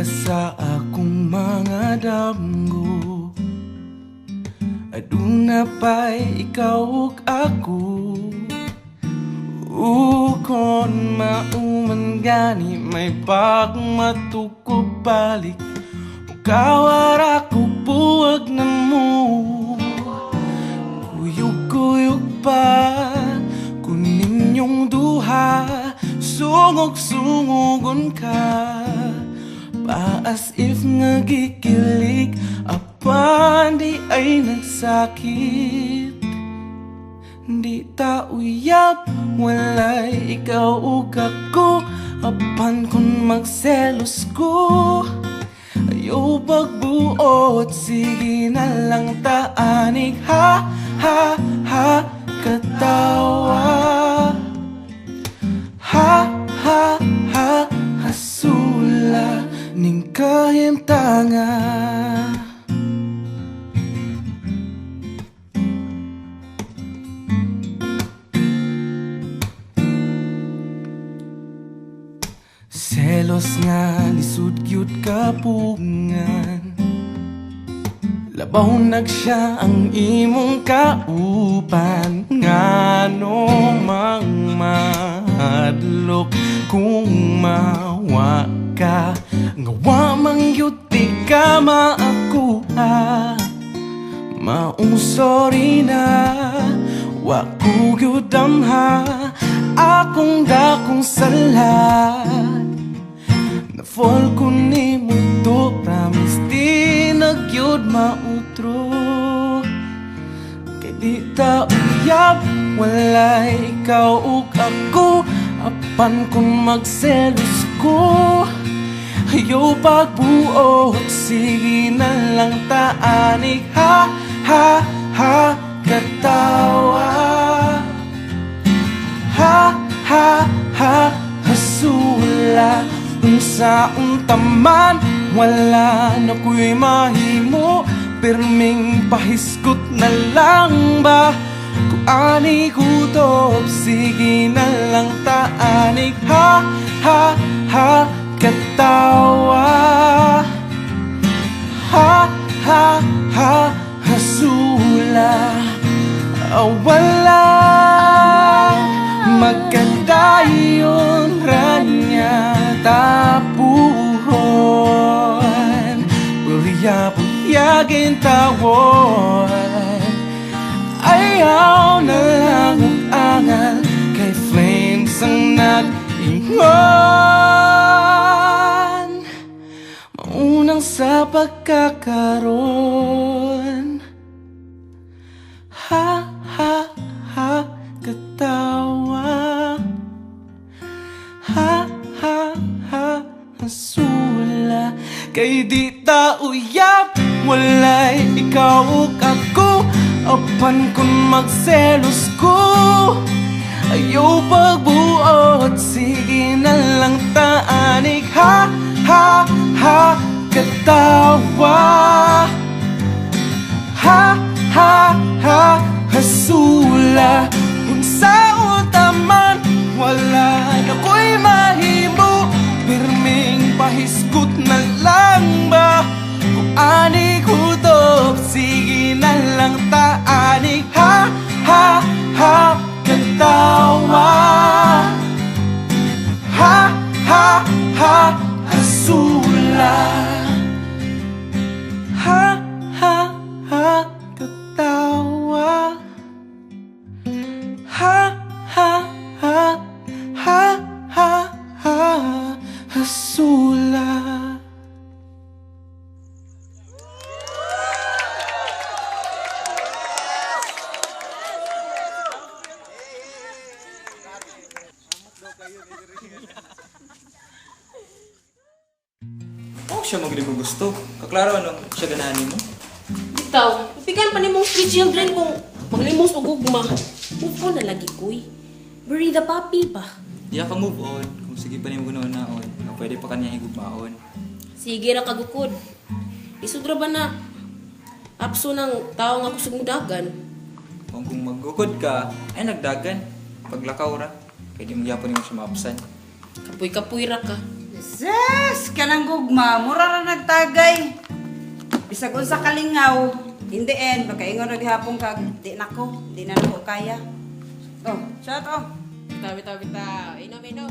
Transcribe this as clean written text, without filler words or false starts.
ka sa akong mga damgo. Aduna pa'y ikaw ug ako. Kon mauman gani may pagmatukog balik. Kawara ko buwag na mo. Kuyog-kuyog pa kunin yung duha. Sungog-sungogon ka pa as if nagikilig. Apan di ay nagsakit. Di ta uyab walay ikaw ug ako. Apan kung magselos ko ayaw pagbuot. Sige na lang taanig. Ha, ha, ha, katawa. Ha, ha, ha, hasula ning kahimtanga. Selos nga lisud gyud kapungan. Labaw nagsiya ang imong kauban. Ngano mang mahadlok kung mawa ka. Ngawa mang yuti ka maakuha. Maong sorry na wa ko gyud amha. Akong dakong sala. Na-fall ko ni mo to. Promise di nagyod mautro. Kay di ta uyab walay ikaw ug ako. Apan kung magselos ko ayaw pagbuot. Sige na lang taanig. Ha, ha, ha, katawa. Ha, ha, ha, hasula. Unsaon taman wala na ko'y mahimo. Pirming pahiskot na lang ba kung ani kutob. Sige na lang taanig. Ha, ha, ha, katawa. Ha, ha, ha, hasula. Wala magkadayon ranya tapuhon. Puyag-puyagin tawon. Ayaw na lang ang angal. Kay flames ang nag-ingon. Maunang sa pagkakaroon. Ha, ha, ha, katawa. Ha, ha, ha, hasula. Kay di ta uyab walay ikaw ug ako. Apan kung magselos ko ayaw pagbuot. Sige na lang taanig. Ha, ha, ha, katawa. Ha, ha, ha, hasula. Unsaon taman wala na ko'y mahimo. Pirming pahiskot na lang ba kung ani kutob. Sige na lang taanig. Ha, ha, ha, katawa. Ha, ha, ha, hasula. Ha, ha, ha, katawa. Ha, ha, ha, ha, ha, ha, hasula. Oh, siya magli ko gusto. Kaklaro anong siya ganahan mo? Bitaw, pigan pa ni mong street children kung maglimos o gugma. Move on na lagi, kuy. Bury the puppy pa. Di ka move on. Kung sige pa niyo gunaon-naon, na pwede pa kanya higugmaon. Sige ra kagukod. Isudra ba na apso ng tao nga kusog mo dagan? Kung maggukod ka, ay nagdagan. Paglakaw ra, pwede mo gyapon mo siya maapsan. Kapoy-kapoy ra ka. Sus! Kanang gugma, mura ra nagtagay. Bisag unsa kalingaw, in the end, magkaingon ra gihapon kag di nako, di na nako kaya. Oh, shut up. Bitaw, bitaw, bitaw. Inom, inom.